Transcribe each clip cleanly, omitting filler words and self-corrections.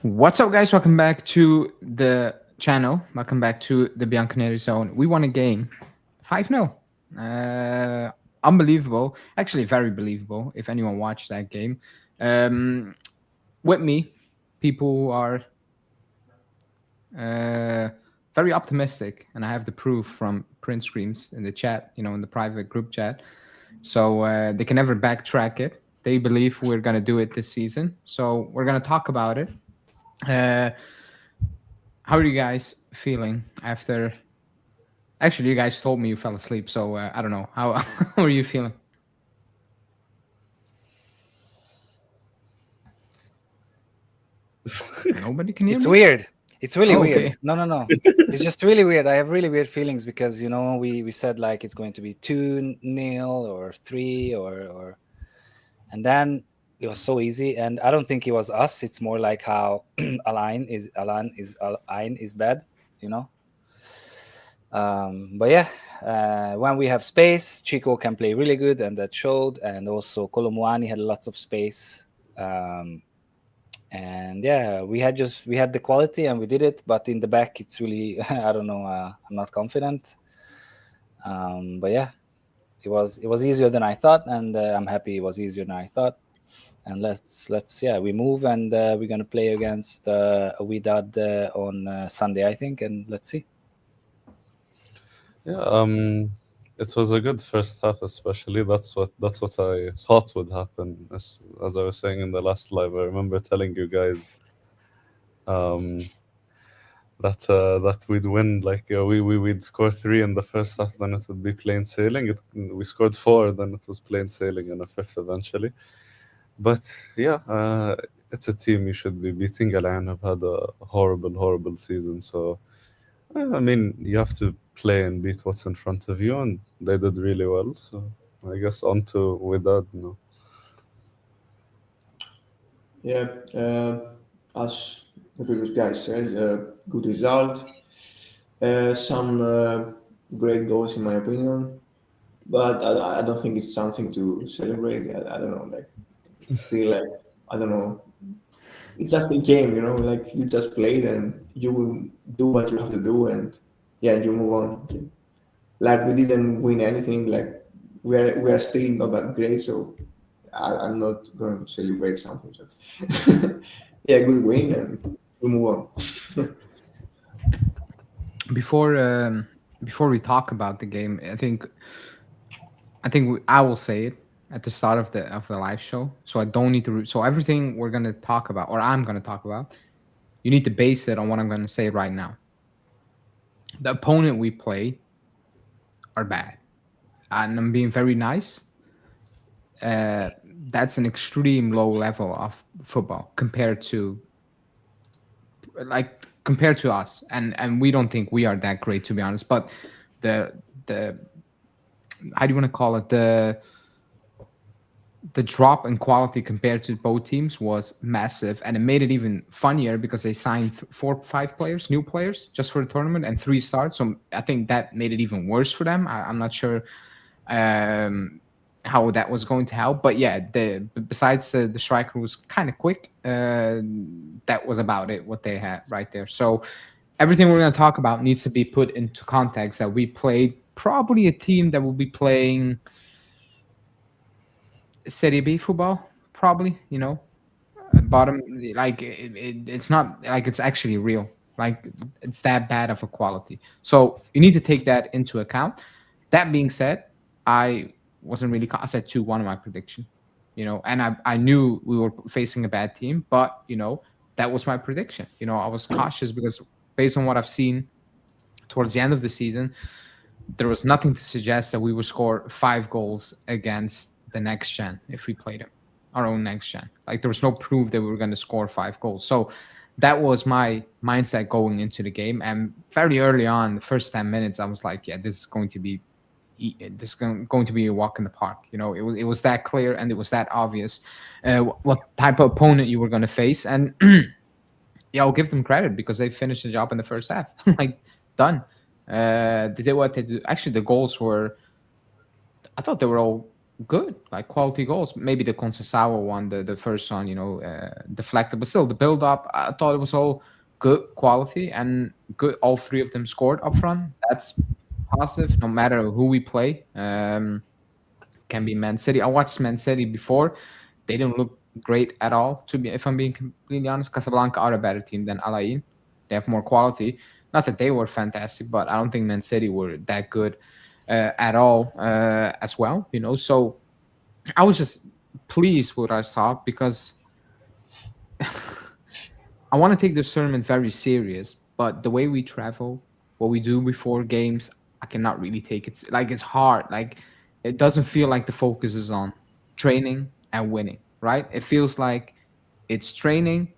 What's up, guys? Welcome back to the channel. Welcome back to the Bianconeri zone. We won a game 5-0. Unbelievable. Actually, very believable if anyone watched that game. With me, people who are very optimistic, and I have the proof from print screens in the chat, in the private group chat. So they can never backtrack it. They believe we're going to do it this season. So we're going to talk about it. How are you guys feeling after? Actually, you guys told me you fell asleep, so I don't know. How are you feeling? Nobody can hear It's me? weird. It's really weird. Okay. No. It's just really weird. I have really weird feelings because we said like it's going to be 2-0 or 3 or and then it was so easy, and I don't think it was us. It's more like how Alain is bad, you know. But yeah, when we have space, Chico can play really good, and that showed. And also Colomuani had lots of space. And yeah, we had the quality and we did it, but in the back it's really I don't know. I'm not confident. But yeah, it was easier than I thought, and I'm happy it was easier than I thought. And let's we move, and we're gonna play against Widad on Sunday, I think, and let's see. Yeah, it was a good first half, especially. That's what I thought would happen. As I was saying in the last live, I remember telling you guys that we'd win. Like we'd score 3 in the first half, then it would be plain sailing. We scored 4, then it was plain sailing, and a 5th eventually. But yeah, it's a team you should be beating. Al-Ain have had a horrible season, so I mean, you have to play and beat what's in front of you, and they did really well. So I guess on to Widad now. Yeah, as the previous guys said, good result. Some great goals, in my opinion, but I don't think it's something to celebrate. I don't know, like it's still like I don't know. It's just a game, like you just played and you do what you have to do, and yeah, you move on. Like we didn't win anything. Like we are still not that great, so I'm not going to celebrate something. So. Yeah, good win, and we move on. Before we talk about the game, I think I will say it at the start of the live show, so I don't need to. So everything we're gonna talk about, or I'm gonna talk about, you need to base it on what I'm gonna say right now. The opponent we play are bad, and I'm being very nice. That's an extreme low level of football compared to us, and we don't think we are that great, to be honest. But the how do you want to call it, the drop in quality compared to both teams was massive, and it made it even funnier because they signed 4-5 players, new players, just for the tournament, and 3 starts. So I think that made it even worse for them. I'm not sure how that was going to help, but yeah, besides the striker was kind of quick, that was about it, what they had right there. So everything we're going to talk about needs to be put into context, that we played probably a team that will be playing Serie B football, probably, bottom, like it's not like it's actually real, like it's that bad of a quality. So you need to take that into account. That being said, I wasn't really, I said 2-1 in my prediction, and I knew we were facing a bad team, but that was my prediction. I was cautious because based on what I've seen towards the end of the season, there was nothing to suggest that we would score 5 goals against the next gen if we played them, our own next gen. Like there was no proof that we were going to score 5 goals. So that was my mindset going into the game. And very early on, the first 10 minutes, I was like, yeah, this is going to be a walk in the park. It was that clear, and it was that obvious what type of opponent you were going to face. And yeah, I'll give them credit because they finished the job in the first half. Like done. They did what they do. Actually, the goals were, I thought they were all good, like quality goals. Maybe the Conceição one, the first one, deflected, but still the build up. I thought it was all good quality and good. All three of them scored up front. That's positive, no matter who we play. Can be Man City. I watched Man City before. They didn't look great at all. To be, if I'm being completely honest, Casablanca are a better team than Al Ain. They have more quality. Not that they were fantastic, but I don't think Man City were that good at all as well. So I was just pleased with what I saw because I want to take this tournament very serious. But the way we travel, what we do before games, I cannot really take it. Like it's hard. Like it doesn't feel like the focus is on training and winning, right? It feels like it's training,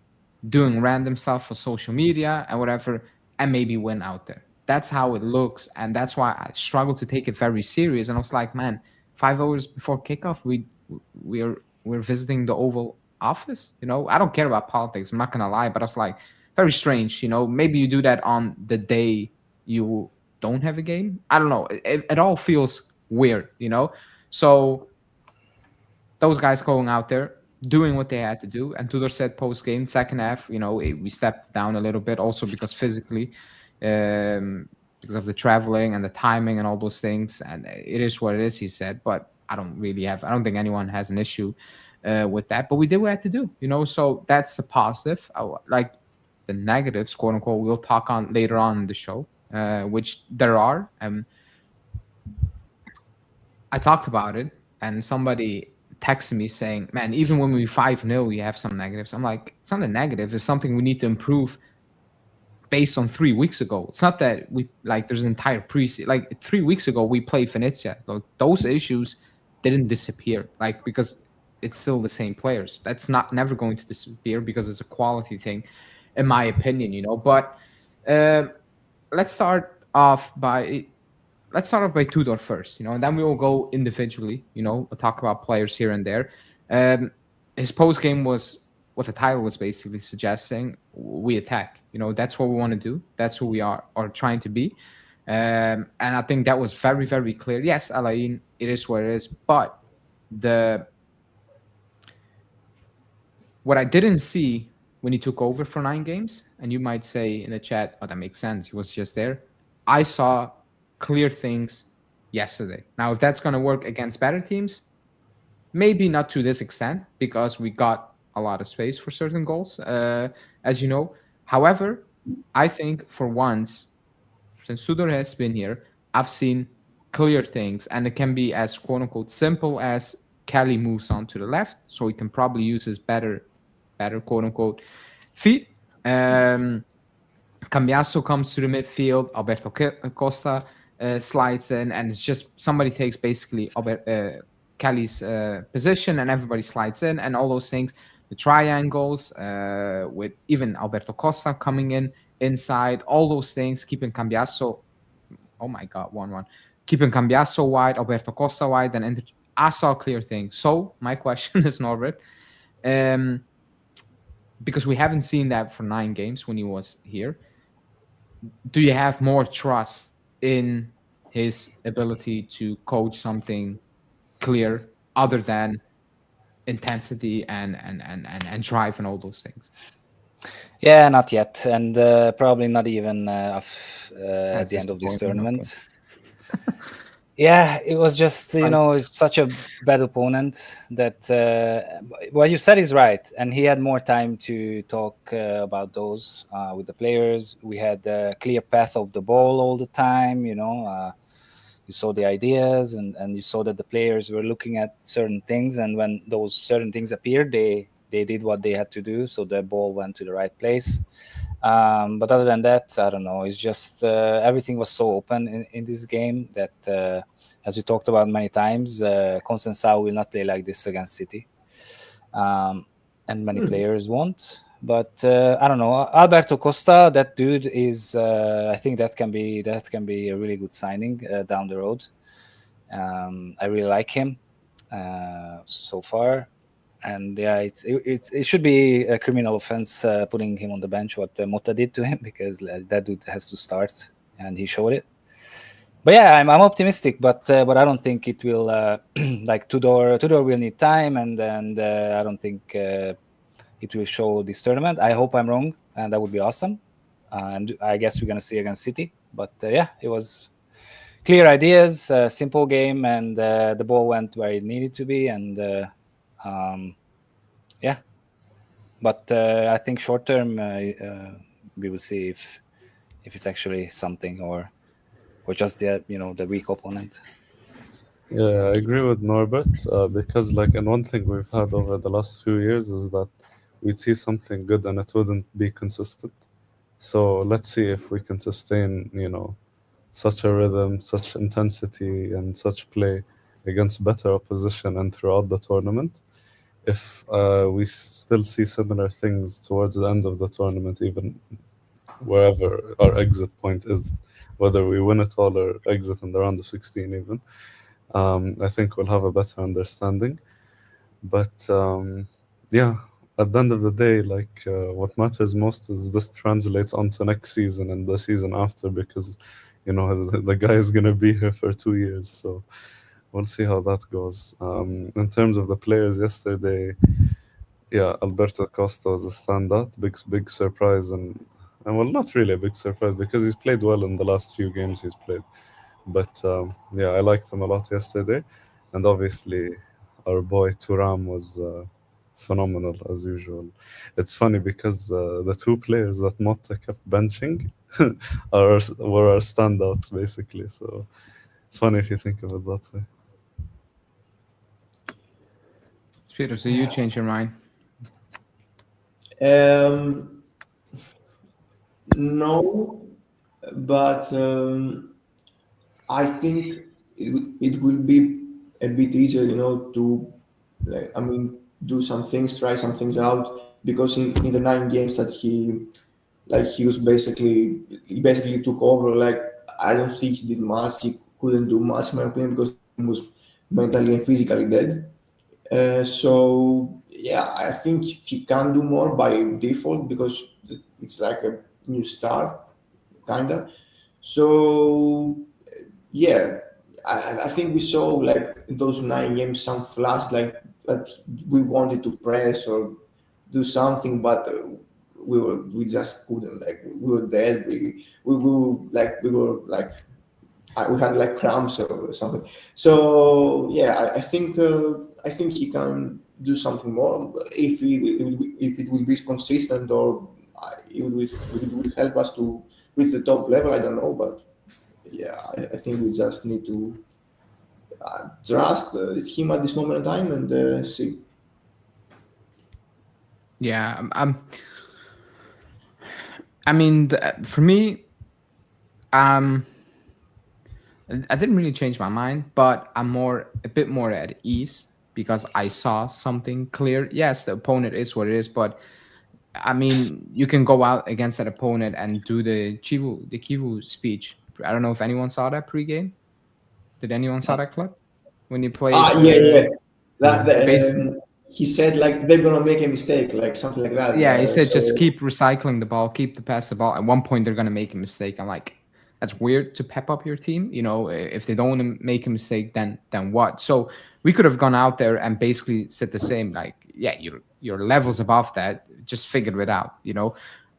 doing random stuff for social media and whatever, and maybe win out there. That's how it looks, and that's why I struggle to take it very serious. And I was like, man, 5 hours before kickoff, we're visiting the Oval Office. I don't care about politics. I'm not gonna lie, but I was like, very strange. Maybe you do that on the day you don't have a game. I don't know. It all feels weird. So those guys going out there doing what they had to do. And Tudor said post game, second half, we stepped down a little bit, also because physically, because of the traveling and the timing and all those things. And it is what it is, he said. But I don't think anyone has an issue with that. But we did what we had to do, So that's a positive. Like the negatives, quote unquote, we'll talk on later on in the show, which there are. I talked about it, and somebody texted me saying, man, even when we 5-0, you have some negatives. I'm like, it's not a negative. It's something we need to improve based on 3 weeks ago. It's not that there's an entire preseason. Like 3 weeks ago, we played Venezia. Those issues didn't disappear, because it's still the same players. That's never going to disappear because it's a quality thing, in my opinion, But let's start off by Tudor first, and then we will go individually, we'll talk about players here and there. His post game was what the title was basically suggesting. We attack, that's what we want to do. That's who we are trying to be. And I think that was very, very clear. Yes, Al Ain, it is what it is. But what I didn't see when he took over for 9 games, and you might say in the chat, oh, that makes sense, he was just there. I saw clear things yesterday. Now, if that's going to work against better teams, maybe not to this extent, because we got a lot of space for certain goals, as you know. However, I think for once, since Tudor has been here, I've seen clear things, and it can be as quote-unquote simple as Kelly moves on to the left, so he can probably use his better quote-unquote feet. Kambiaso comes to the midfield. Alberto Costa slides in, and it's just somebody takes basically Kelly's position, and everybody slides in, and all those things. The triangles with even Alberto Costa coming in inside, all those things, keeping Kambiaso. Oh my God, 1-1. Keeping Kambiaso wide, Alberto Costa wide, and I saw a clear thing. So my question is, Norbert, because we haven't seen that for 9 games when he was here, do you have more trust in his ability to coach something clear other than intensity and drive and all those things? Yeah, not yet, and probably not even at the end of this tournament. Yeah, it was just, it's such a bad opponent that what you said is right. And he had more time to talk about those with the players. We had a clear path of the ball all the time, you saw the ideas and you saw that the players were looking at certain things. And when those certain things appeared, they did what they had to do. So the ball went to the right place. But other than that, I don't know. It's just everything was so open in this game that, as we talked about many times, Conceição will not play like this against City, and many players won't. But I don't know. Alberto Costa, that dude is. I think that can be a really good signing down the road. I really like him so far. And yeah, it should be a criminal offense putting him on the bench, what Motta did to him, because that dude has to start, and he showed it. But yeah, I'm optimistic, but I don't think it will like Tudor will need time, and I don't think it will show this tournament. I hope I'm wrong, and that would be awesome. And I guess we're gonna see against City. But yeah, it was clear ideas, simple game, and the ball went where it needed to be, and yeah. But I think short term we will see if it's actually something or just the weak opponent. Yeah, I agree with Norbert because, like, and one thing we've had over the last few years is that we'd see something good and it wouldn't be consistent. So let's see if we can sustain, such a rhythm, such intensity, and such play against better opposition and throughout the tournament. If we still see similar things towards the end of the tournament, even wherever our exit point is, whether we win it all or exit in the round of 16 even, I think we'll have a better understanding. But yeah, at the end of the day, like what matters most is this translates onto next season and the season after, because the guy is gonna be here for 2 years, so we'll see how that goes. In terms of the players yesterday, yeah, Alberto Costa was a standout, big surprise, and well, not really a big surprise because he's played well in the last few games he's played. But yeah, I liked him a lot yesterday, and obviously our boy Turam was phenomenal as usual. It's funny because the two players that Motta kept benching were our standouts basically. So it's funny if you think of it that way. Peter, so you change your mind? No, but I think it will be a bit easier, to do some things, try some things out, because in the 9 games that he basically took over. Like, I don't think he did much. He couldn't do much, in my opinion, because he was mentally and physically dead. So yeah, I think he can do more by default because it's like a new start, kinda. So yeah, I think we saw, like, in those 9 games, some flash, like, that we wanted to press or do something, but we just couldn't. Like, we were dead. We had like cramps or something. So yeah, I think he can do something more if it will be consistent, or it will help us to reach the top level. I don't know, but yeah, I think we just need to trust him at this moment in time and see. Yeah, I mean, for me, um, I didn't really change my mind, but I'm a bit more at ease because I saw something clear. Yes, the opponent is what it is, but I mean, you can go out against that opponent and do the Kivu speech. I don't know if anyone saw that pregame. Did anyone saw that clip when he played? Yeah, yeah. Base, He said, like, they're gonna make a mistake, like something like that. yeah, he said just So keep recycling the ball, keep the pass the ball. At one point, they're gonna make a mistake. I'm like, that's weird to pep up your team. If they don't want to make a mistake, then what? So we could have gone out there and basically said the same. Like, yeah, your levels above that, just figure it out.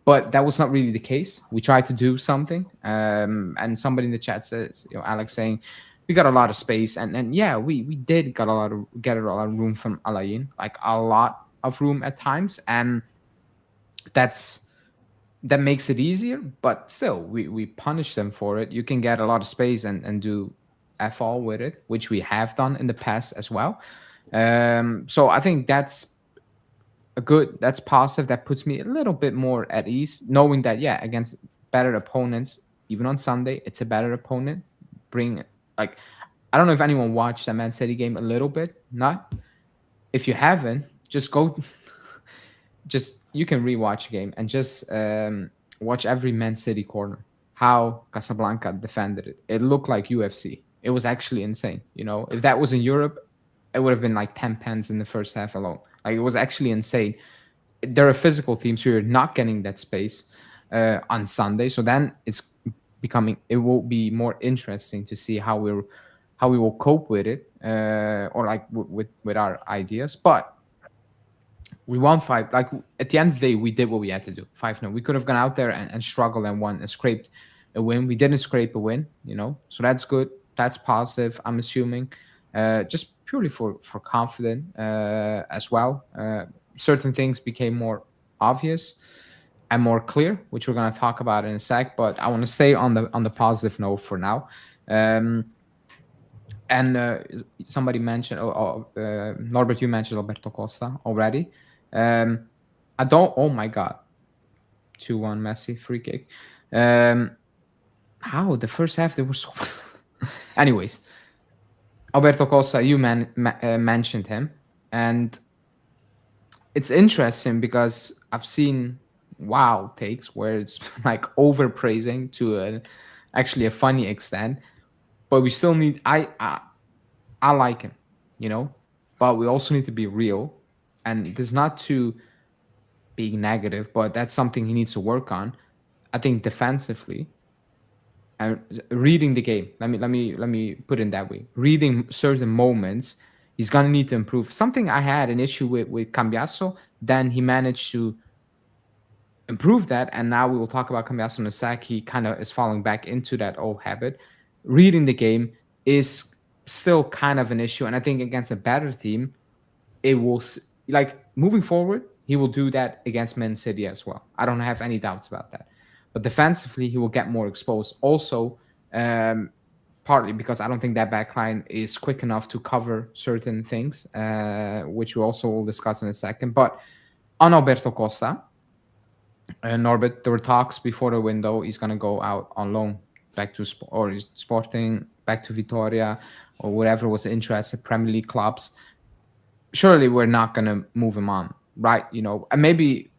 But that was not really the case. We tried to do something, and somebody in the chat says, Alex saying, we got a lot of space, and yeah, we did get a lot of room from Alain, like a lot of room at times, and that makes it easier. But still, we punish them for it. You can get a lot of space and do f all with it, which we have done in the past as well. So I think that's that's positive. That puts me a little bit more at ease, knowing that, yeah, against better opponents, even on Sunday, it's a better opponent. Like, I don't know if anyone watched that Man City game a little bit. Not. If you haven't, just go. Just you can rewatch the game and just watch every Man City corner. How Casablanca defended it. It looked like UFC. It was actually insane. If that was in Europe, it would have been like 10 pens in the first half alone. Like, it was actually insane. They're a physical team, so you're not getting that space on Sunday. So then it's be more interesting to see how we will cope with it, or like with our ideas. But we won five. Like at the end of the day, we did what we had to do. 5-0. We could have gone out there and struggled and won and scraped a win. We didn't scrape a win, so that's good. That's positive. I'm assuming, just purely for confidence as well. Certain things became more obvious and more clear, which we're going to talk about in a sec. But I want to stay on the positive note for now. And somebody mentioned, Norbert, you mentioned Alberto Costa already. I don't. Oh my God, 2-1 Messi free kick. How the first half there was so. Anyways, Alberto Costa, you mentioned him, and it's interesting because I've seen takes where it's like overpraising to actually a funny extent, but we still need. I like him, but we also need to be real, and there's not to being negative, but that's something he needs to work on. I think defensively and reading the game. Let me put it that way. Reading certain moments, he's gonna need to improve. Something I had an issue with Kambiaso, then he managed to improve that, and now we will talk about Kambiaso in a sec. He kind of is falling back into that old habit. Reading the game is still kind of an issue, and I think against a better team, it will like moving forward. He will do that against Man City as well. I don't have any doubts about that. But defensively, he will get more exposed. Also, partly because I don't think that backline is quick enough to cover certain things, which we also will discuss in a second. But on Alberto Costa, Norbert, there were talks before the window. He's going to go out on loan back to Sporting, back to Vitoria, or whatever was interested, Premier League clubs. Surely we're not going to move him on, right? And maybe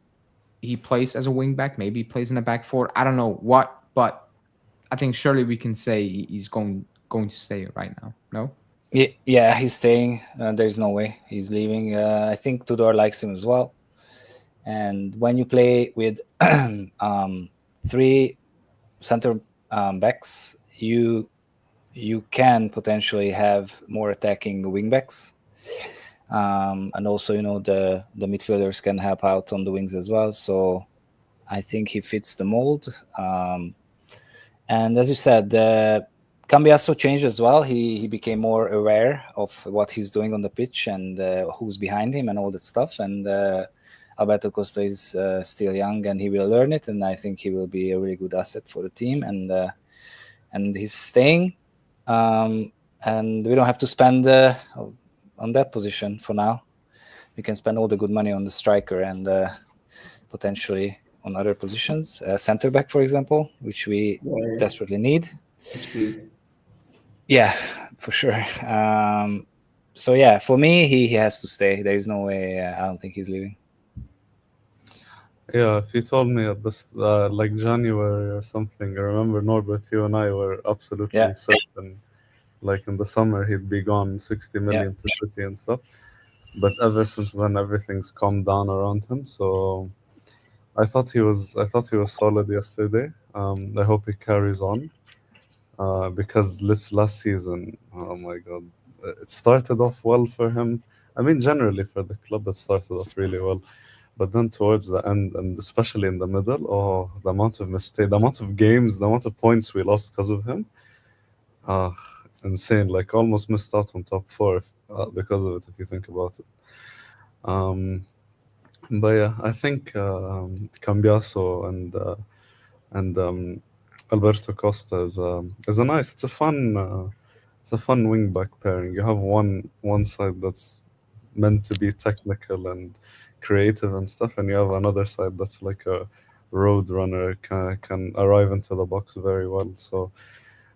he plays as a wing back, maybe he plays in a back four. I don't know what, but I think surely we can say he's going to stay right now. No? Yeah, he's staying. There's no way he's leaving. I think Tudor likes him as well. And when you play with 3 center backs, you can potentially have more attacking wing backs. And also, the midfielders can help out on the wings as well. So I think he fits the mold. And as you said, Kambiaso changed as well. He became more aware of what he's doing on the pitch and who's behind him and all that stuff. And Alberto Costa is still young and he will learn it. And I think he will be a really good asset for the team. And he's staying. And we don't have to spend on that position for now. We can spend all the good money on the striker and potentially on other positions, Centerback, for example, which we desperately need. Yeah, for sure. So yeah, for me, he has to stay. There is no way. I don't think he's leaving. Yeah, if you told me at this like January or something, I remember Norbert, you and I were absolutely certain, like in the summer he'd be gone, 60 million to City and stuff. But ever since then, everything's calmed down around him. So I thought he was solid yesterday. I hope he carries on, because last season, oh my God, it started off well for him. I mean, generally for the club, it started off really well. But then towards the end, and especially in the middle, the amount of mistakes, the amount of games, the amount of points we lost because of him, insane. Like almost missed out on top 4 because of it, if you think about it. But yeah, I think Kambiaso and Alberto Costa is a nice. It's a fun wing back pairing. You have one side that's meant to be technical and creative and stuff, and you have another side that's like a road runner, can arrive into the box very well. So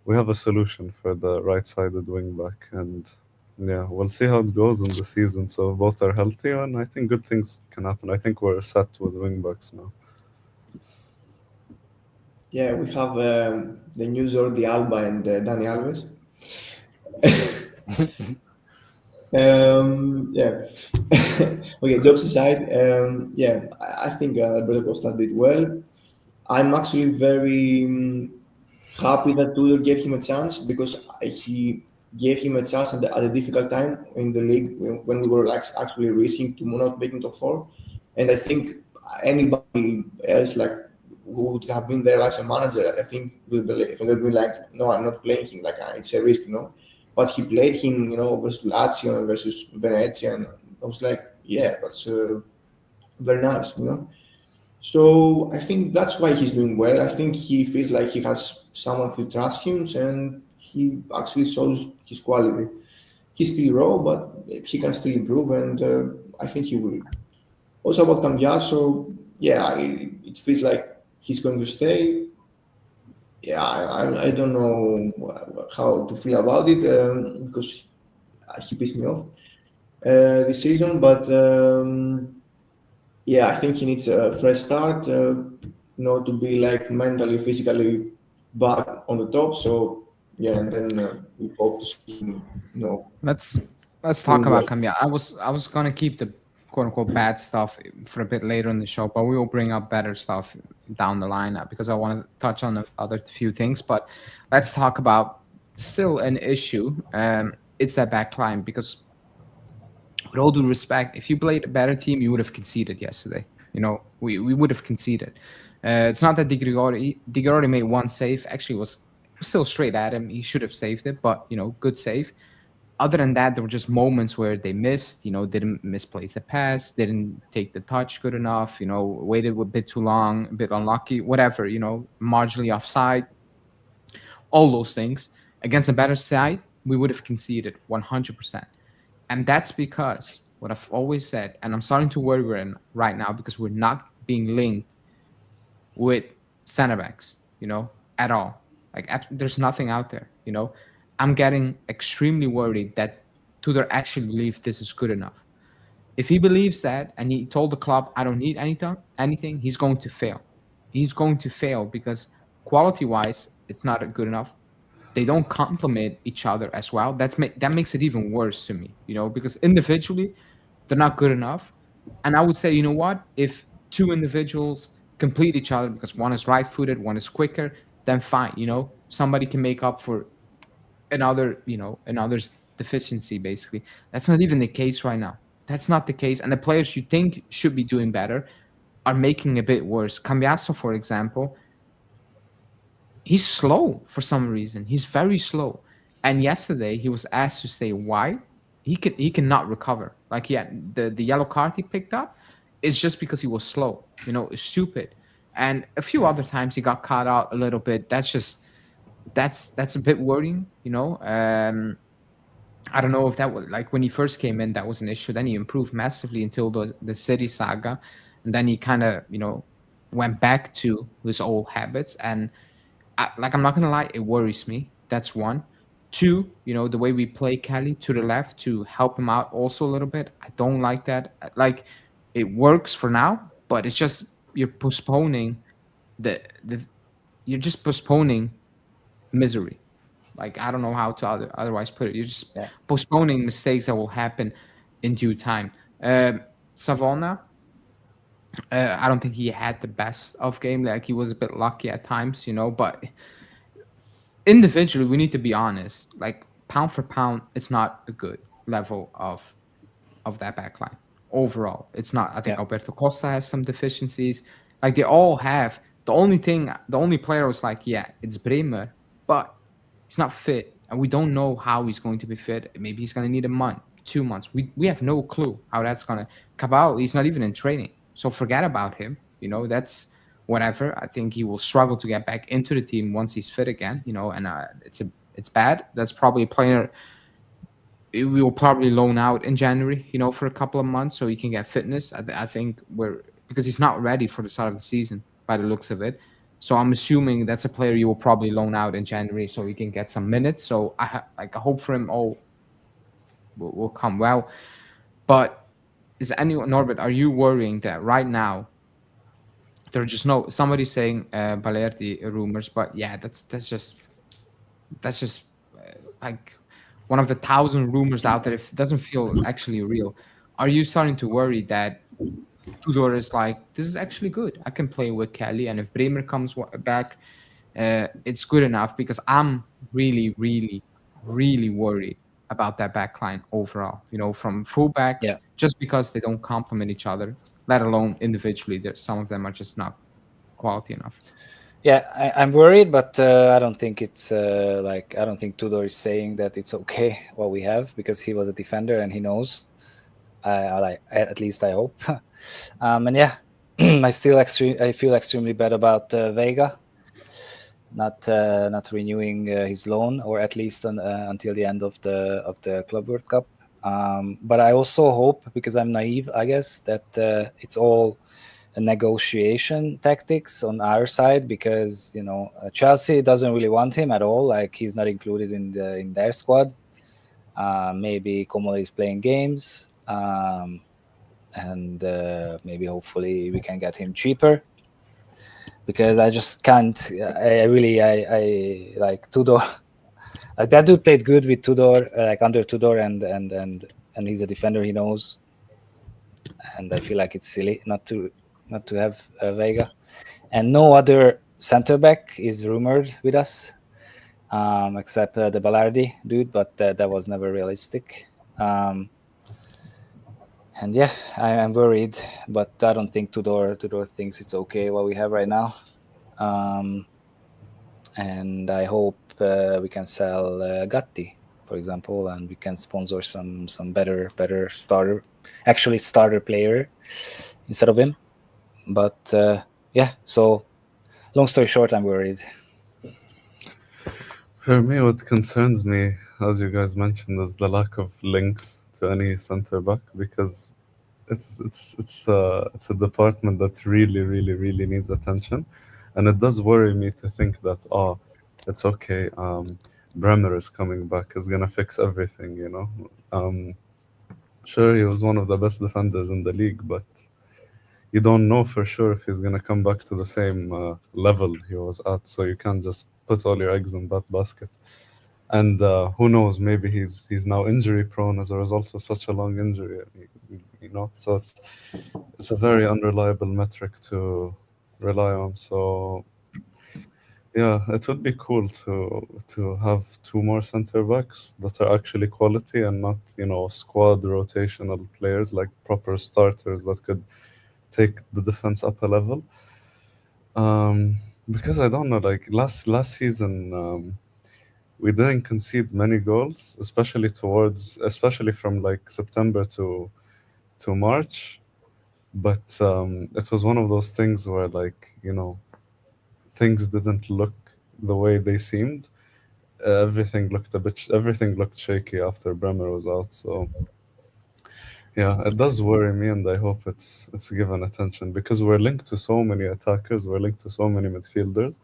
we have a solution for the right-sided wing back, and yeah, we'll see how it goes in the season. So both are healthy, and I think good things can happen. I think we're set with wing backs now. Yeah, we have the new Jordi Alba and Dani Alves. Yeah. Okay, jokes aside, yeah, I think Alberto Costa did well. I'm actually very happy that Tudor gave him a chance, because he gave him a chance at a difficult time in the league when we were like actually racing to not making top four. And I think anybody else like who would have been there as a manager, I think would be like, no, I'm not playing him. Like it's a risk, But he played him, versus Lazio and versus Venezia, and I was like, yeah, that's very nice. So I think that's why he's doing well. I think he feels like he has someone who trusts him, and he actually shows his quality. He's still raw, but he can still improve, and I think he will. Also about Kambiaso, yeah, it feels like he's going to stay. Yeah, I don't know how to feel about it, because he pissed me off this season, but. Yeah, I think he needs a fresh start, to be like mentally, physically back on the top. So yeah, and then we hope to see him, Let's talk doing well. about Kambia. I was gonna keep the quote unquote bad stuff for a bit later in the show, but we will bring up better stuff down the line because I want to touch on the other few things. But let's talk about still an issue. It's that back line because with all due respect, if you played a better team, you would have conceded yesterday. We would have conceded. It's not that Di Grigori made one save. Actually, was still straight at him. He should have saved it, but good save. Other than that, there were just moments where they missed. Didn't misplace the pass, didn't take the touch good enough. Waited a bit too long, a bit unlucky, whatever. Marginally offside. All those things against a better side, we would have conceded 100%. And that's because what I've always said, and I'm starting to worry right now because we're not being linked with center backs, at all. Like there's nothing out there, I'm getting extremely worried that Tudor actually believes this is good enough. If he believes that and he told the club, I don't need anything, he's going to fail. He's going to fail because quality-wise, it's not good enough. They don't complement each other as well. That makes it even worse to me, because individually they're not good enough. And I would say, you know what? If two individuals complete each other because one is right-footed, one is quicker, then fine. Somebody can make up for another's deficiency. Basically, that's not even the case right now. That's not the case. And the players you think should be doing better are making a bit worse. Kambiaso, for example, he's slow for some reason. He's very slow. And yesterday he was asked to stay wide. He cannot recover. Like the yellow card he picked up is just because he was slow. It's stupid. And a few other times he got caught out a little bit. That's a bit worrying. I don't know if that was like when he first came in, that was an issue. Then he improved massively until the City saga, and then he kind of went back to his old habits. And I'm not gonna lie, it worries me. That's one. Two, the way we play Kelly to the left to help him out also a little bit. I don't like that. Like it works for now, but it's just you're postponing the you're just postponing misery. Like I don't know how to otherwise put it. You're just postponing mistakes that will happen in due time. Savona, I don't think he had the best of game. Like he was a bit lucky at times, but individually, we need to be honest. Like pound for pound, it's not a good level of that back line. Overall, it's not. I think Alberto Costa has some deficiencies. Like they all have. The only player was like, yeah, it's Bremer, but he's not fit, and we don't know how he's going to be fit. Maybe he's going to need a month, 2 months. We have no clue how that's going to. Cabal, he's not even in training, so forget about him. That's whatever. I think he will struggle to get back into the team once he's fit again. And it's bad. That's probably a player we will probably loan out in January. For a couple of months so he can get fitness. I think because he's not ready for the start of the season by the looks of it. So I'm assuming that's a player you will probably loan out in January so he can get some minutes. So I hope for him all will come well. But Norbert, are you worrying that right now there are just somebody saying Balerdi rumors, but yeah, that's just like one of the 1,000 rumors out there. If it doesn't feel actually real, are you starting to worry that Tudor is like, this is actually good. I can play with Kelly, and if Bremer comes back, it's good enough, because I'm really, really, really worried about that back line overall. From fullbacks, Yeah. just because they don't complement each other, let alone individually. Some of them are just not quality enough. Yeah, I'm worried, but I don't think it's I don't think Tudor is saying that it's okay what we have, because he was a defender and he knows. At least I hope. And yeah, I feel extremely bad about Vega not renewing his loan, or at least until the end of the Club World Cup. But I also hope, because I'm naive, I guess, that it's all a negotiation tactics on our side, because Chelsea doesn't really want him at all. Like, he's not included in their squad. Maybe Como is playing games, and maybe hopefully we can get him cheaper, because I just can't. I like Tudor. Like, that dude played good with Tudor, like under Tudor, and he's a defender, he knows. And I feel like it's silly not to have Vega, and no other center back is rumored with us, except the Ballardi dude, but that was never realistic. And yeah, I'm worried, but I don't think Tudor thinks it's okay what we have right now. And I hope we can sell Gatti, for example, and we can sponsor some better starter player instead of him. But yeah, so long story short, I'm worried. For me, what concerns me, as you guys mentioned, is the lack of links to any center back, because it's a department that really needs attention, and it does worry me to think that it's okay. Bremer is coming back, is gonna fix everything. Sure, he was one of the best defenders in the league, but you don't know for sure if he's gonna come back to the same level he was at. So you can't just put all your eggs in that basket. And who knows? Maybe he's now injury prone as a result of such a long injury. So it's a very unreliable metric to rely on. So yeah, it would be cool to have two more center backs that are actually quality, and not squad rotational players, like proper starters that could take the defense up a level. Because I don't know, like last season. We didn't concede many goals, especially from like September to March. But it was one of those things where, like, things didn't look the way they seemed. Everything looked shaky after Bremer was out. So yeah, it does worry me, and I hope it's given attention, because we're linked to so many attackers, we're linked to so many midfielders,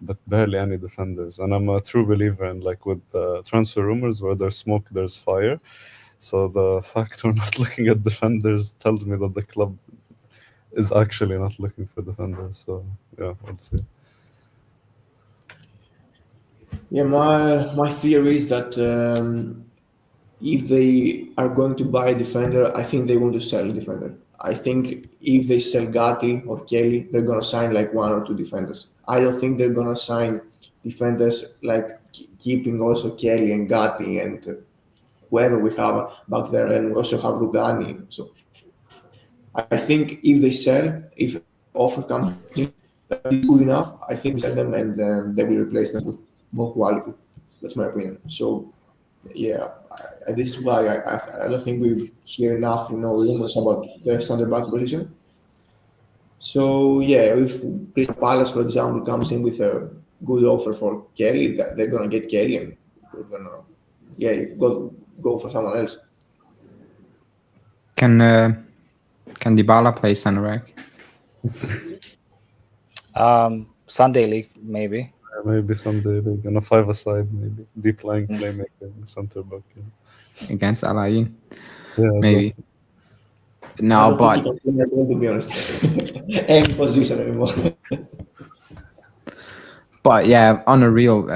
but barely any defenders. And I'm a true believer in, like, with transfer rumors, where there's smoke, there's fire. So the fact we're not looking at defenders tells me that the club is actually not looking for defenders. So yeah, we'll see. Yeah, my theory is that if they are going to buy a defender, I think they want to sell a defender. I think if they sell Gatti or Kelly, they're going to sign like one or two defenders. I don't think they're going to sign defenders like keeping also Kelly and Gatti and whoever we have back there, and we also have Rugani. So I think if they sell, if offer comes in that is good enough, I think we sell them, and they will replace them with more quality. That's my opinion. So yeah, this is why I don't think we hear enough, rumors about the center back position. So yeah, if Crystal Palace, for example, comes in with a good offer for Kelly, they're gonna get Kelly, and we're gonna go for someone else. Can Dybala play center back? Sunday league, maybe. Maybe someday they're gonna five-a-side, maybe deep lying playmaking center back. Against Alain? Yeah, Maybe. exactly. I No, don't think he can play at all, to be honest. Any position anymore. but yeah, on a real,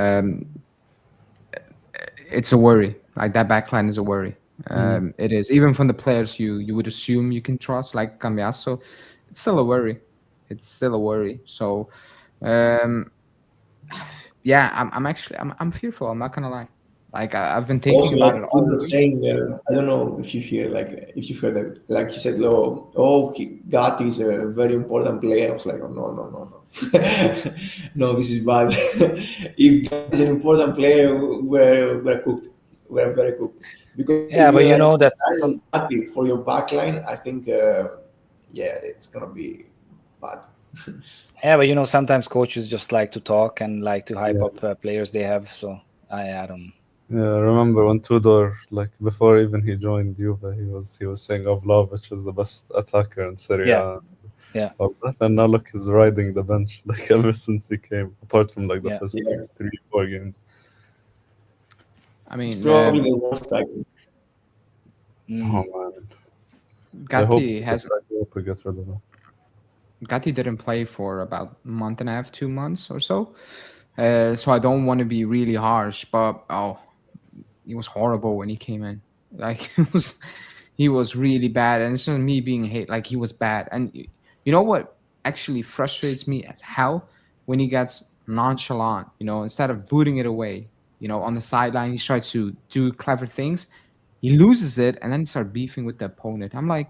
it's a worry. Like, that backline is a worry. It is, even from the players you would assume you can trust, like Kambiaso. It's still a worry. So yeah, I'm actually I'm fearful. I'm not gonna lie. Like I've been Also, thinking about it like all Tudor week. saying, I don't know if you hear if you heard that, like he said, Gatti is a very important player. I was like, oh no, no, no, no, no, this is bad. If Gatti is an important player, we're cooked. We're very cooked because Yeah, if but you're that's signing Gatti for your backline, I think, yeah, it's gonna be bad. yeah, but sometimes coaches just like to talk and like to hype Yeah. up players they have. So I don't. Yeah, I remember when Tudor, like before even he joined Juve, he was saying Vlahovic is the best attacker in Serie Yeah, A. yeah, All that, and now look, he's riding the bench like ever since he came. Apart from like the yeah. first Yeah, like 3 4 games. I it's mean, probably the worst striker. Oh Mm. man, I hope Gatti has I hope we get rid of him. Gatti didn't play for about a month and a half, 2 months or so. So I don't want to be really harsh, but he was horrible when he came in. Like he was really bad, and it's not me being hate. Like he was bad, and you know what actually frustrates me as hell when he gets nonchalant. Instead of booting it away, on the sideline, he tries to do clever things. He loses it, and then he starts beefing with the opponent. I'm like,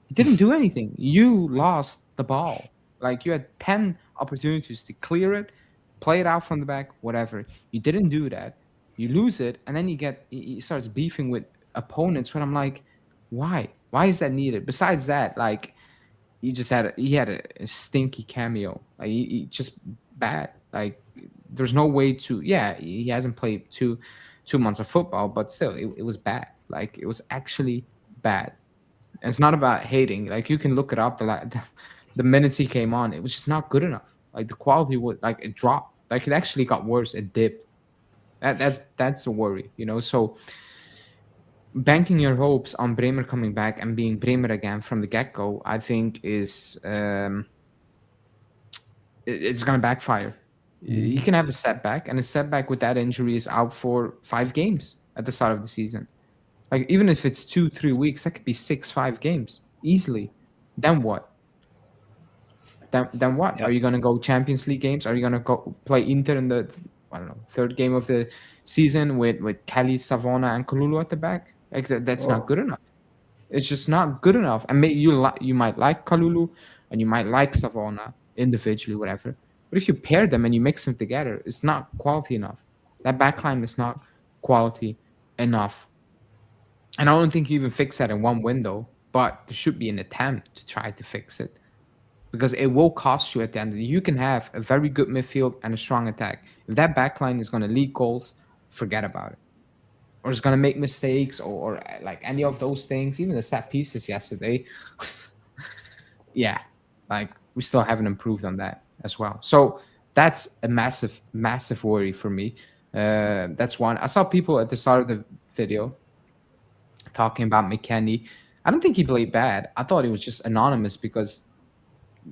he didn't do anything. You lost the ball. Like you had 10 opportunities to clear it, play it out from the back, whatever. You didn't do that. You lose it, and then he starts beefing with opponents. When I'm like, why? Why is that needed? Besides that, like he had a stinky cameo. Like he just bad. Like there's no way to. Yeah, he hasn't played 2 months of football, but still, it was bad. Like it was actually bad. And it's not about hating. Like you can look it up. The minutes he came on, it was just not good enough. Like the quality would like it dropped. Like it actually got worse. It dipped. That's a worry. So banking your hopes on Bremer coming back and being Bremer again from the get go, I think is it's going to backfire. He can have a setback, and a setback with that injury is out for 5 games at the start of the season. Like even if it's 2 3 weeks, that could be 6 5 games easily. Then what? Then what? Are Yeah. you going to go Champions League games? Are you going to go play Inter in the, I don't know, third game of the season with Kelly, Savona, and Kalulu at the back? Like that's not Oh, good enough. It's just not good enough. And you might like Kalulu and you might like Savona individually, whatever. But if you pair them and you mix them together, it's not quality enough. That backline is not quality enough. And I don't think you even fix that in one window, but there should be an attempt to try to fix it because it will cost you at the end of the day. You can have a very good midfield and a strong attack. If that backline is going to leak goals, forget about it. Or is going to make mistakes or like any of those things, even the set pieces yesterday. Yeah, like we still haven't improved on that as well. So that's a massive, massive worry for me. That's one. I saw people at the start of the video talking about McKennie. I don't think he played bad. I thought he was just anonymous because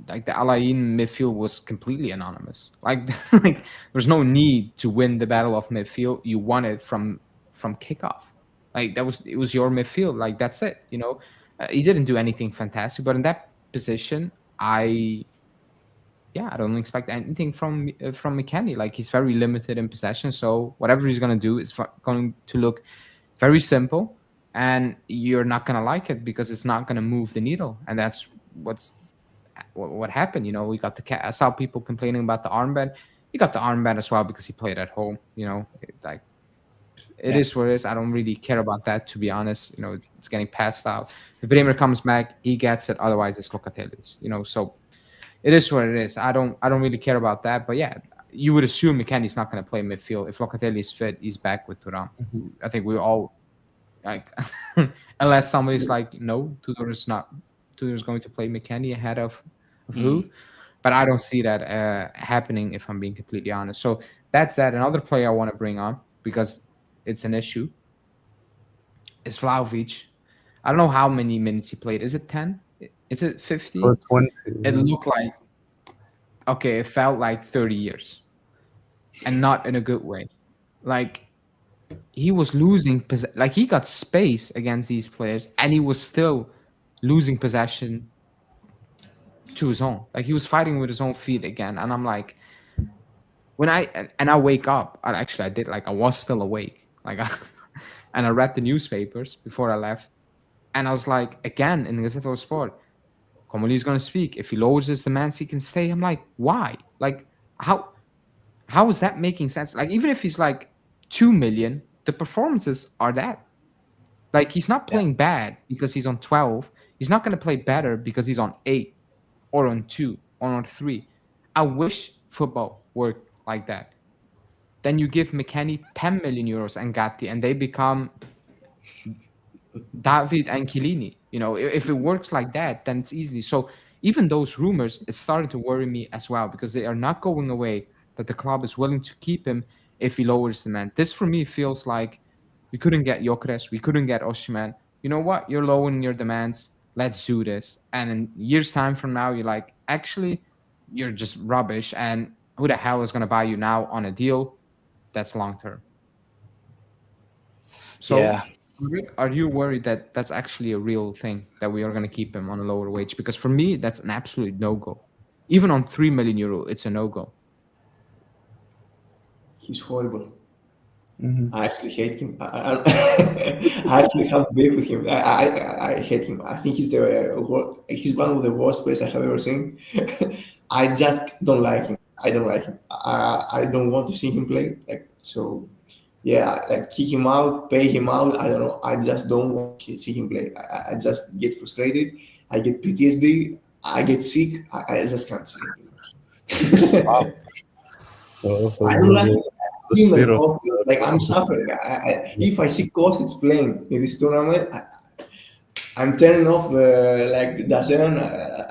like the Alain midfield was completely anonymous. Like, like there's no need to win the battle of midfield. You won it from kickoff. Like it was your midfield. Like that's it. He didn't do anything fantastic, but in that position, I don't expect anything from McKennie. Like he's very limited in possession, so whatever he's gonna do is going to look very simple, and you're not gonna like it because it's not gonna move the needle, and that's what happened. We got I saw people complaining about the armband. He got the armband as well because he played at home. Like it Yeah. is what it is. I don't really care about that, to be honest. It's getting passed out. If Bremer comes back, he gets it. Otherwise, it's Locatelli's. So it is what it is. I don't really care about that. But yeah, you would assume McKennie's not going to play midfield. If Locatelli is fit, he's back with Thuram. I think we all like, unless somebody's like, no, Tudor is not. Tudor is going to play McKennie ahead of who. But I don't see that happening. If I'm being completely honest. So that's that. Another player I want to bring on because it's an issue is Vlahovic. I don't know how many minutes he played. Is it 10? Is it 50? For 20, It yeah. looked like, okay, it felt like 30 years and not in a good way. Like he was losing, like he got space against these players and he was still losing possession to his own. Like he was fighting with his own feet again. And I'm like, when I wake up, I did, like, I was still awake, like, and I read the newspapers before I left, and I was like, again, in the Gazette dello Sport, Comolli's going to speak. If he lowers his demands, he can stay. I'm like, why? Like, how is that making sense? Like, even if he's like 2 million, the performances are that. Like, he's not Yeah. playing bad because he's on 12. He's not going to play better because he's on 8 or on 2 or on 3. I wish football worked like that. Then you give McKennie 10 million euros and Gatti, and they become David and Chiellini. If it works like that, then it's easy. So even those rumors, it's starting to worry me as well, because they are not going away, that the club is willing to keep him if he lowers demand. This for me feels like we couldn't get Gyökeres, we couldn't get Osimhen. You know what? You're lowering your demands. Let's do this. And in years' time from now, you're like, actually, you're just rubbish. And who the hell is going to buy you now on a deal that's long term? So, Yeah. are you worried that that's actually a real thing, that we are going to keep him on a lower wage? Because for me, that's an absolute no go. Even on 3 million euro, it's a no go. He's horrible. Mhm. I actually hate him. I actually have beef with him. I hate him. I think he's one of the worst players I have ever seen. I just don't like him. I don't like him. I don't want to see him play. Like, so, yeah, like, kick him out, pay him out. I don't know. I just don't want to see him play. I just get frustrated. I get PTSD. I get sick. I just can't see him. Oh, I don't like the him sphere and of Costa. Like, I'm suffering. If I see Costa playing in this tournament, I'm turning off like Dazen.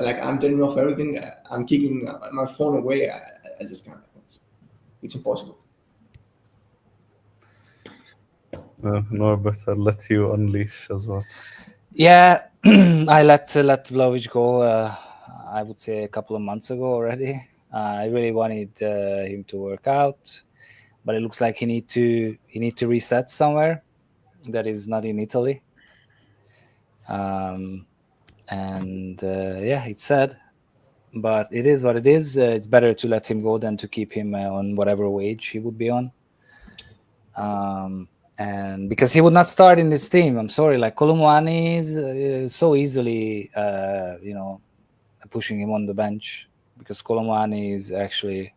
Like, I'm turning off everything. I'm kicking my phone away. I just can't. It's impossible. Norbert, I'll let you unleash as well. Yeah, I let Vlahovic go. I would say a couple of months ago already. I really wanted him to work out, but it looks like he need to reset somewhere that is not in Italy. And yeah, it's sad, but it is what it is. It's better to let him go than to keep him on whatever wage he would be on. And because he would not start in this team, I'm sorry. Like, Colomwani is so easily, pushing him on the bench, because Colomwani is actually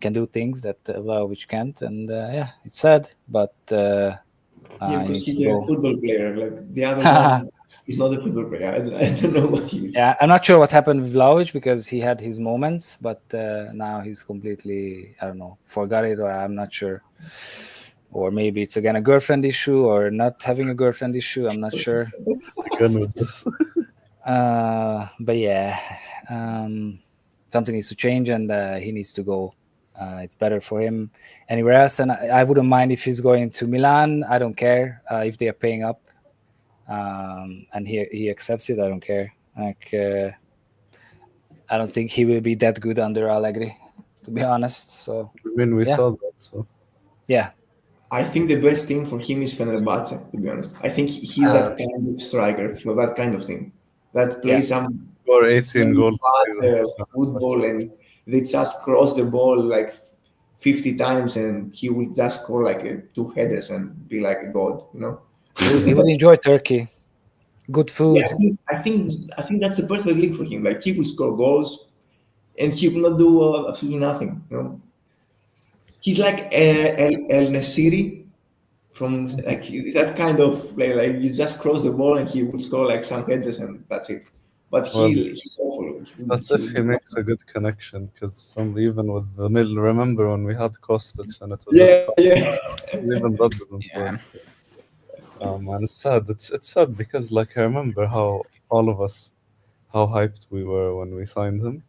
can do things that Vlahovic can't, and yeah, it's sad, but Yeah, he because needs he's to a go. football player. Like, the other one, he's not a football player. I don't know what he is. Yeah, I'm not sure what happened with Vlahovic, because he had his moments, but now he's completely, I don't know, forgot it, or I'm not sure. Or maybe it's again a girlfriend issue, or not having a girlfriend issue. I'm not sure. Again with this. But yeah, something needs to change, and he needs to go. It's better for him anywhere else, and I wouldn't mind if he's going to Milan. I don't care if they are paying up, and he accepts it. I don't care. Like, I don't think he will be that good under Allegri, to be honest. So I mean, we yeah. saw that. So yeah, I think the best team for him is Fenerbahce, to be honest. I think he's that kind of striker for that kind of team that plays some score 18 goals. football, and they just cross the ball like 50 times, and he will just score like 2 headers and be like a god, you know? he would enjoy Turkey. Good food. Yeah, I think that's the perfect league for him. Like, he will score goals, and he will not do absolutely nothing, you know? He's like El Nesiri from, like, that kind of play. Like, you just cross the ball and he will score like some headers, and that's it. But Well, he's awful. that's if he makes a good connection, because even with the middle, remember when we had Kostic and it was yeah. even that didn't Yeah. work. So. And it's sad. It's sad because, like, I remember how all of us, how hyped we were when we signed him.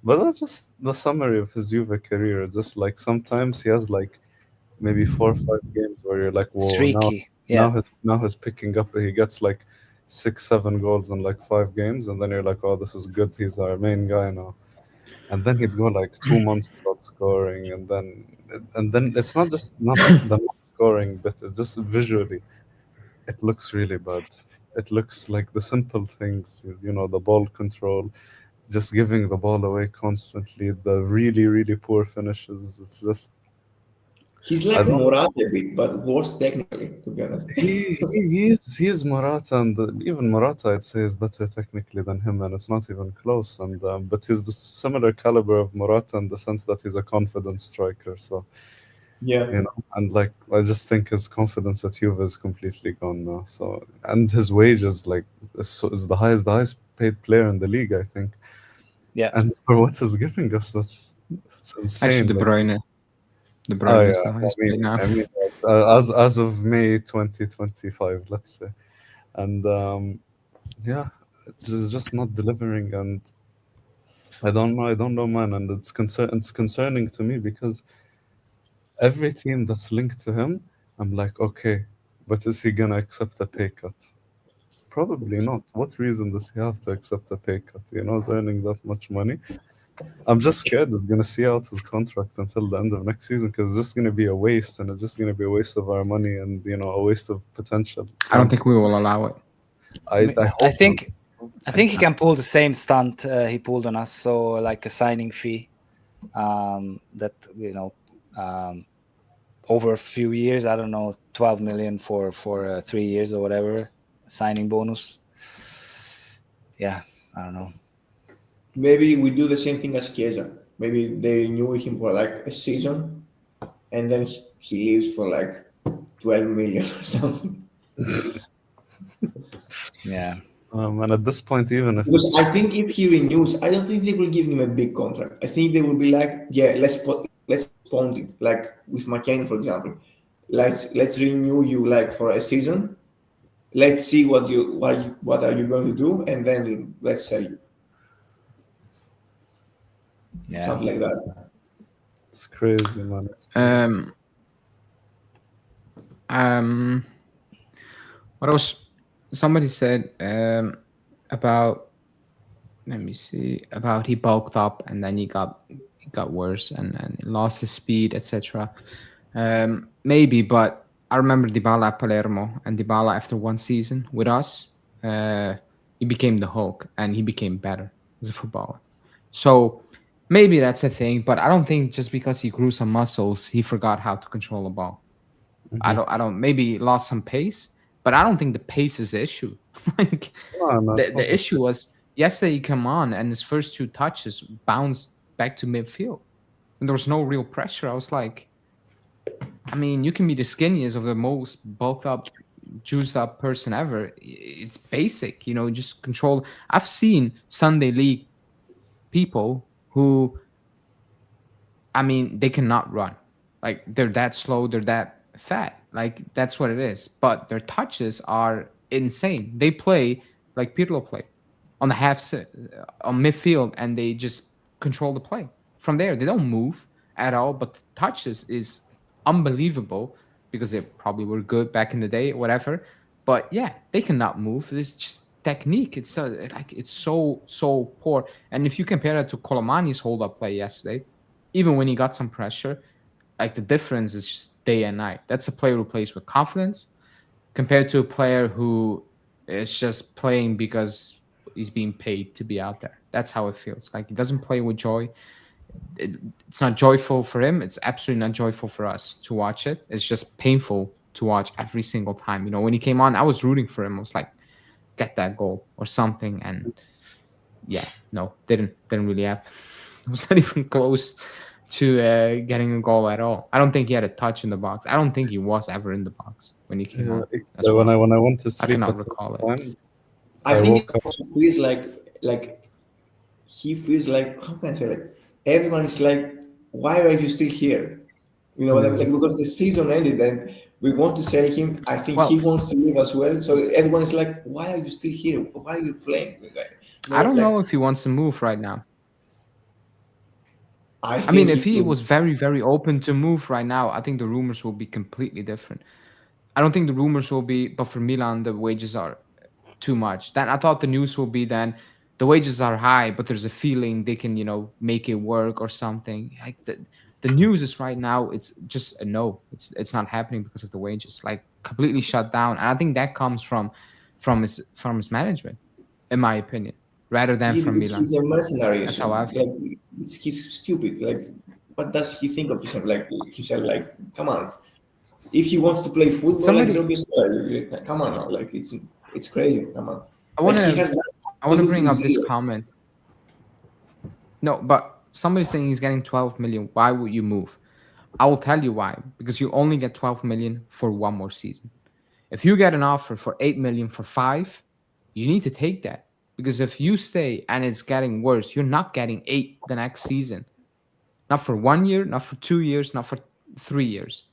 But that's just the summary of his Juve career. Just like sometimes he has like maybe 4 or 5 games where you're like, whoa, Streaky. Yeah. now he's picking up. He gets like 6, 7 goals in like 5 games, and then you're like, oh, this is good. He's our main guy now. And then he'd go like 2 months without scoring, and then it's not just not the not scoring, but it's just visually, it looks really bad. It looks like the simple things, the ball control. just giving the ball away constantly, the really, really poor finishes. It's just, He's I like don't. Morata a bit, but worse technically, to be honest. He is Morata, and even Morata, I'd say, is better technically than him, and it's not even close. And but he's the similar caliber of Morata in the sense that he's a confident striker. So Yeah. and like I just think his confidence at Juve is completely gone now. So and his wages like is the highest paid player in the league, I think. Yeah. And for what he's giving us, that's Actually, insane. De Like, Bruyne. De oh Bruyne is yeah, the highest paid now. I mean, as of May 2025, let's say, and yeah, it's just not delivering, and I don't know, man, and it's concerning to me because every team that's linked to him, I'm like, okay, but is he gonna accept a pay cut? Probably not. What reason does he have to accept a pay cut? He's earning that much money. I'm just scared he's gonna see out his contract until the end of next season because it's just gonna be a waste, and it's just gonna be a waste of our money and a waste of potential I don't think transfer. we will allow it. I I hope not. think I think he can pull the same stunt he pulled on us. So like a signing fee, that over a few years. I don't know, 12 million for 3 years or whatever, signing bonus. Yeah, I don't know. Maybe we do the same thing as Chiesa. Maybe they renew him for like a season, and then he leaves for like 12 million or something. Yeah, And at this point, even if Because it's I think if he renews, I don't think they will give him a big contract. I think they will be like, yeah, let's postpone it. Like with McKennie, for example, let's renew you like for a season. Let's see what are you going to do, and then let's sell you, yeah. something like that. it's crazy, man. It's crazy. Um, um, what else? Somebody said about, let me see, about he bulked up and then he got worse and lost his speed, etc. Maybe, but I remember Dybala at Palermo, and Dybala after one season with us, uh, he became the Hulk and he became better as a footballer. So maybe that's a thing, but I don't think just because he grew some muscles, he forgot how to control the ball. Mhm. I don't. Maybe he lost some pace, but I don't think the pace is the issue. Like No, no, it's not the the issue was yesterday he came on and his first two touches bounced back to midfield, and there was no real pressure. I was like, I mean, you can be the skinniest of the most bulked up, juiced up person ever. It's basic, just control. I've seen Sunday league people who, I mean, they cannot run. Like they're that slow, they're that fat. Like that's what it is. But their touches are insane. They play like Pirlo play on the on midfield, and they just control the play from there. They don't move at all, but the touches is unbelievable because they probably were good back in the day, whatever. But yeah, they cannot move. It's just technique. It's so poor. And if you compare it to Colomani's hold up play yesterday, even when he got some pressure, like the difference is just day and night. That's a player who plays with confidence compared to a player who is just playing because he's being paid to be out there. That's how it feels. Like he doesn't play with joy. It's not joyful for him. It's absolutely not joyful for us to watch it. It's just painful to watch every single time. When he came on, I was rooting for him. I was like, get that goal or something. And yeah, no, didn't really happen. It was not even close to getting a goal at all. I don't think he had a touch in the box. I don't think he was ever in the box when he came yeah, on as when well. I went to I sleep cannot at recall it. time, I I think it woke up. also feels like he feels like, how can I say, like everyone is like, why are you still here? You know what I mean? Yeah. Like because the season ended and we want to sell him. I think he Well, wants to leave as well. So everyone is like, why are you still here? Why are you playing? I don't Like know if he wants to move right now. I I mean, think if he he do. was very, very open to move right now, I think the rumors will be completely different. I don't think the rumors will be, but for Milan, the wages are too much. Then I thought the news will be then the wages are high, but there's a feeling they can, make it work or something. Like the news is right now, it's just a no. It's not happening because of the wages, like completely shut down. And I think that comes from his management, in my opinion. rather than Yeah, from because Milan. he's a mercenary. That's So, how I feel. like, he's stupid. Like, what does he think of himself? Like, come on. If he wants to play football, like, Somebody, drop his come on now. Like, it's crazy. Come on. I Like, want he to, has I want to absolutely bring up this zero. comment. No, but somebody's saying he's getting 12 million. Why would you move? I will tell you why. Because you only get 12 million for one more season. If you get an offer for 8 million for 5, you need to take that. Because if you stay and it's getting worse, you're not getting 8 the next season. Not for 1 year, not for 2 years, not for 3 years.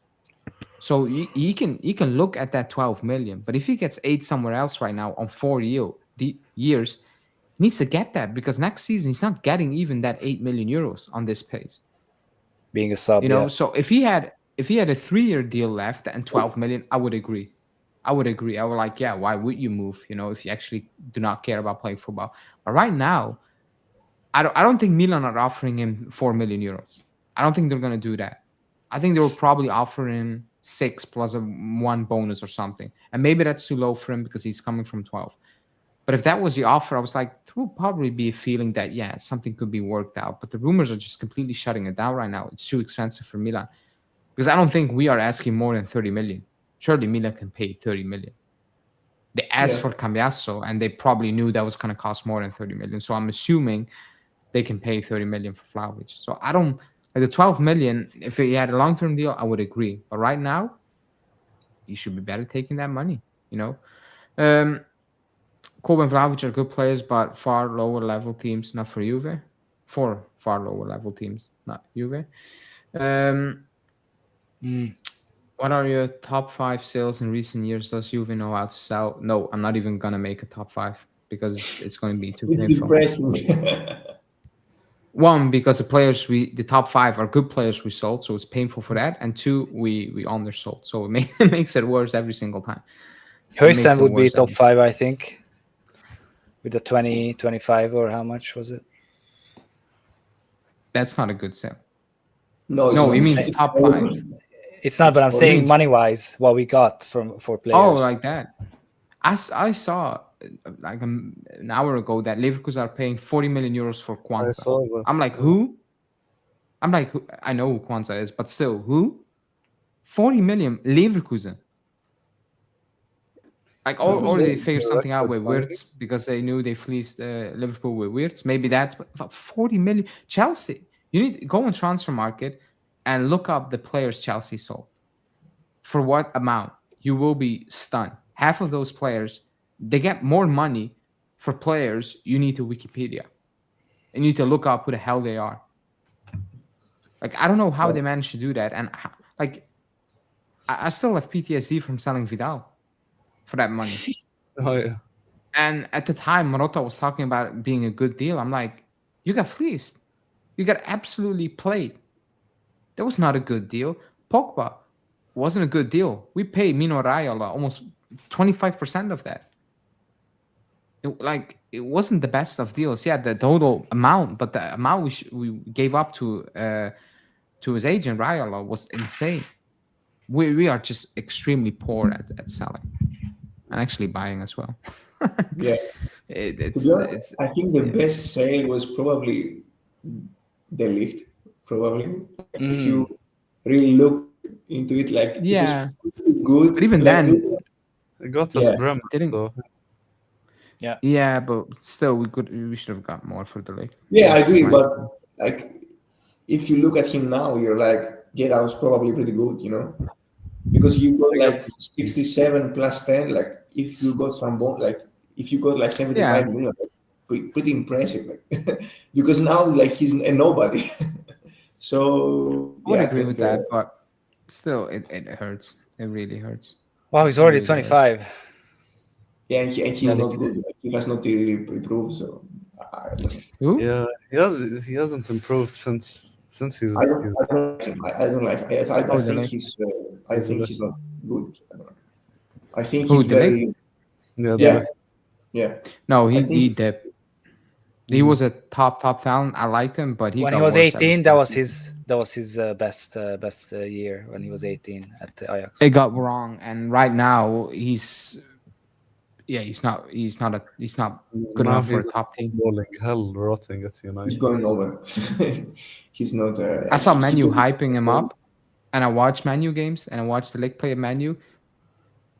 So he can look at that 12 million. But if he gets 8 somewhere else right now on 4 years, he needs to get that, because next season he's not getting even that 8 million euros on this pace. Being a sub, You know, yeah. so if he had a 3-year deal left and 12 million, I would agree. I would like, yeah, why would you move? You know, if you actually do not care about playing football. But right now, I don't think Milan are offering him 4 million euros. I don't think they're gonna do that. I think they will probably offer him 6 plus a 1 bonus or something. And maybe that's too low for him because he's coming from 12. But if that was the offer, I was like, there will probably be a feeling that, yeah, something could be worked out. But the rumors are just completely shutting it down right now. It's too expensive for Milan. Because I don't think we are asking more than 30 million. Surely Milan can pay 30 million. They asked Yeah. for Kambiaso, and they probably knew that was going to cost more than 30 million. So I'm assuming they can pay 30 million for Vlahovic. So I don't, like, the 12 million, if he had a long-term deal, I would agree. But right now, you should be better taking that money, you know? Kobe and Vlahovic are good players, but far lower level teams, not for Juve. For far lower level teams, not Juve. What are your top 5 sales in recent years? Does Juve know how to sell? No, I'm not even gonna make a top 5 because it's going to be too It's painful. depressing. One, because the top 5 are good players we sold, so it's painful for that. And 2, we undersold, so it makes it worse every single time. Huijsen would be top 5, I think, with the 25, or how much was it? That's not a good sale. No, he means top 5. It's not, but I'm saying money-wise, what we got for players. Oh, like that. I saw like an hour ago that Leverkusen are paying 40 million euros for Kwanzaa. I saw that. I'm like, who? I'm like, I know who Kwanzaa is, but still, who? 40 million Leverkusen. Like, or they figured something out with Wirtz because they knew they fleeced Liverpool with Wirtz. Maybe that's, but 40 million. Chelsea, you need to go on transfer market and look up the players Chelsea sold. For what amount? You will be stunned. Half of those players, they get more money for players. You need to Wikipedia. You need to look up who the hell they are. Like, I don't know how they managed to do that. And like, I still have PTSD from selling Vidal for that money. Oh yeah. And at the time, Morata was talking about it being a good deal. I'm like, you got fleeced. You got absolutely played. That was not a good deal. Pogba wasn't a good deal. We paid Mino Raiola almost 25% of that. It wasn't the best of deals. Yeah, the total amount, but the amount we gave up to his agent Raiola was insane. We are just extremely poor at selling and actually buying as well. Yeah. To be honest, I think the best sale was probably the ligt. Probably, if you really look into it, like, yeah, it was good. But even like, then, it got us Bremer. So yeah, but still, we should have got more for the ligt. Yeah, I agree. But like, if you look at him now, you're like, yeah, that was probably pretty good, you know, because you got like 67 plus 10. Like, if you got some if you got like 75 million, that's pretty impressive. Like, because now, like, he's a nobody. So I would agree with that, but still, it hurts. It really hurts. Wow, he's already 25. Yeah, and he's not good. Like, he has not really improved. So I don't know. Who? Yeah, he hasn't improved since he's. I don't like him. I don't like him. I think he's. I think he's not good. I don't know. I think he's very. Yeah. No, he dipped. He was a top talent. I liked him, but when he was 18, that was his best year, when he was 18 at the Ajax. It got wrong, and right now he's Yeah, he's not good Now enough for a he's top team. balling hell, rotting at He's United. going over. He's not. I saw he Manu took- hyping him up, and I watched Manu games, and I watched the league play at Manu.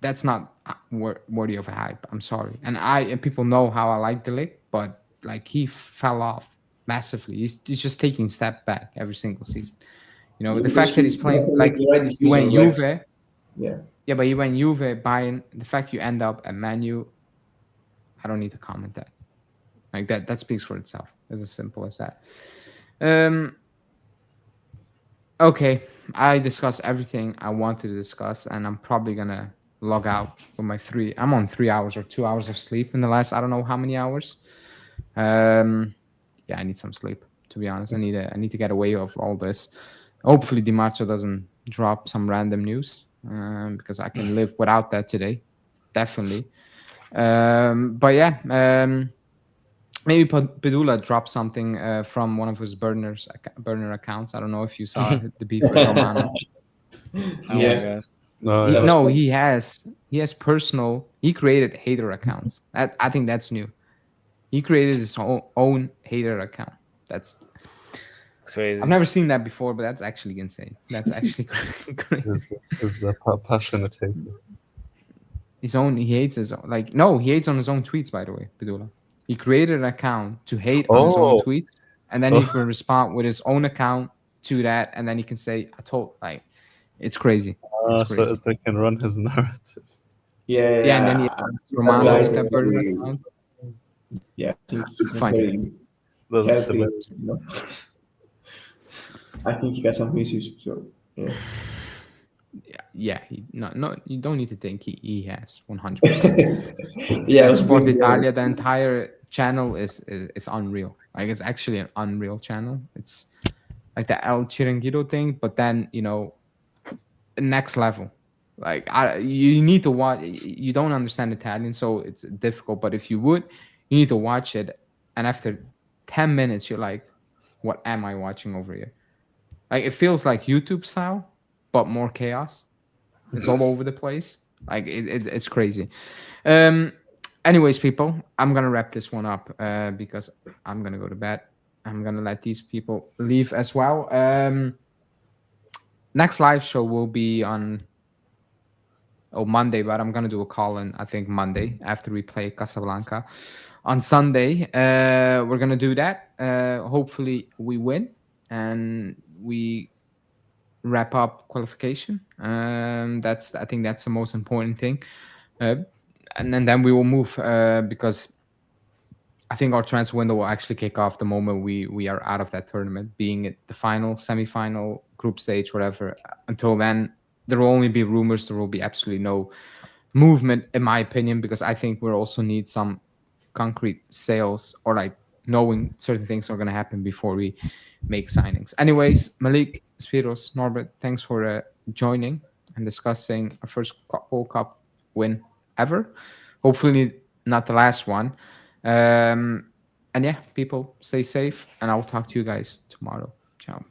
That's not worthy of a hype. I'm sorry, and people know how I like the league, but like he fell off massively. He's just taking step back every single season. You know, Yeah, the because fact that he's he playing doesn't like make the right he went decision. Like, Juve, yeah. yeah, but he went Juve, Bayern. The fact you end up at Manu, I don't need to comment that. Like that speaks for itself. It's as simple as that. Okay, I discussed everything I wanted to discuss, and I'm probably gonna log out with my three. I'm on 3 hours or 2 hours of sleep in the last I don't know how many hours. Yeah, I need some sleep. To be honest, I need to get away of all this. Hopefully, Di Marzio doesn't drop some random news because I can live without that today, definitely. But yeah, maybe Pedula dropped something from one of his burner accounts. I don't know if you saw the beef with Romano. Oh Yeah. my god. No, Yeah. No, he has personal. He created hater accounts. I think that's new. He created his own hater account. It's crazy. I've never seen that before, but that's actually insane. That's actually crazy. is a passionate hater. He hates his own. Like, no, he hates on his own tweets. By the way, Pedula. He created an account to hate on his own Oh. tweets, and then he can respond with his own account to that, and then he can say, "I told." Like, it's crazy. It's So crazy. he can run his narrative. Yeah. Yeah, and then he Romano guy is is that burner very- account. Yeah, I think he's not Funny. very That's healthy. hilarious. You know? I think he got some issues. So yeah. Yeah, no, you don't need to think he has 100%. Yeah, I was Sport being Italia, jealous. the entire channel is unreal. Like it's actually an unreal channel. It's like the El Chiringuito thing, but then next level. Like you need to watch. You don't understand Italian, so it's difficult. But if you would, you need to watch it. And after 10 minutes, you're like, "What am I watching over here?" Like it feels like YouTube style, but more chaos. It's all over the place. Like it's crazy. Anyways, people, I'm gonna wrap this one up because I'm gonna go to bed. I'm gonna let these people leave as well. Next live show will be on Monday, but I'm gonna do a call in I think Monday after we play Casablanca. On Sunday, we're gonna do that. Hopefully, we win and we wrap up qualification. I think that's the most important thing. And then we will move because I think our transfer window will actually kick off the moment we are out of that tournament, being it the final, semi-final, group stage, whatever. Until then, there will only be rumors. There will be absolutely no movement, in my opinion, because I think we'll also need some concrete sales or like knowing certain things are going to happen before we make signings. Anyways, Malik, Spiros, Norbert, thanks for joining and discussing our first World Cup win ever. Hopefully not the last one. And yeah, people, stay safe, and I'll talk to you guys tomorrow. Ciao.